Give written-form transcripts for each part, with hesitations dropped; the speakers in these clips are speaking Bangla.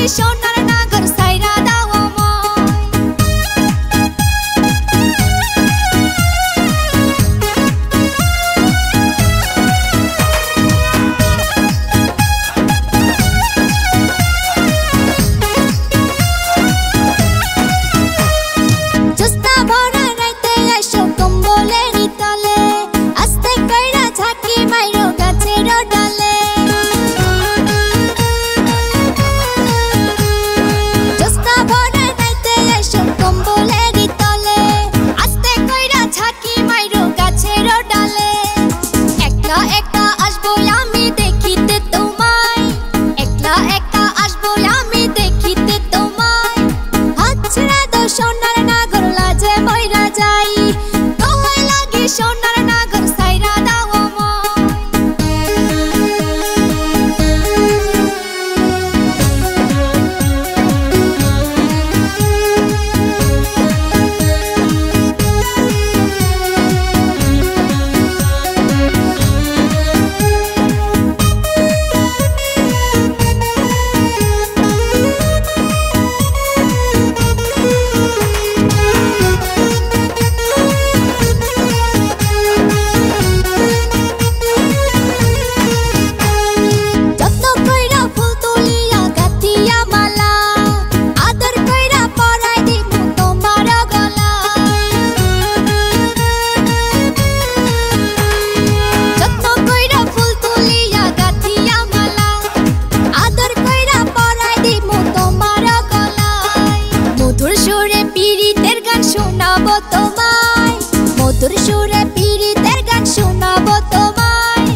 সোনার নাগর সাইরা দাও সোনার নাগর লাজে মইরা যাই দোহাই লাগে সোনার নাগর সাইরা দাও মধুর সুরে পীড়িতের গান শোনাবো তোমায়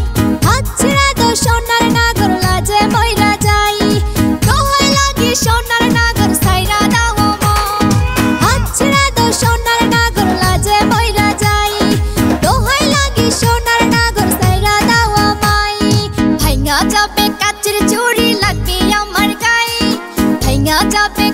হাত ছেড়া দাও সোনার নাগর লাজে মইরা যাই দোহাই লাগে সোনার নাগর সাইরা দাও হাত ছেড়া দাও সোনার নাগর লাজে মইরা যাই দোহাই লাগে সোনার নাগর সাইরা দাও আমায় ভাঙা যাবে কাচের চুড়ি লাগে আমার গায়ে ভাঙা যাবে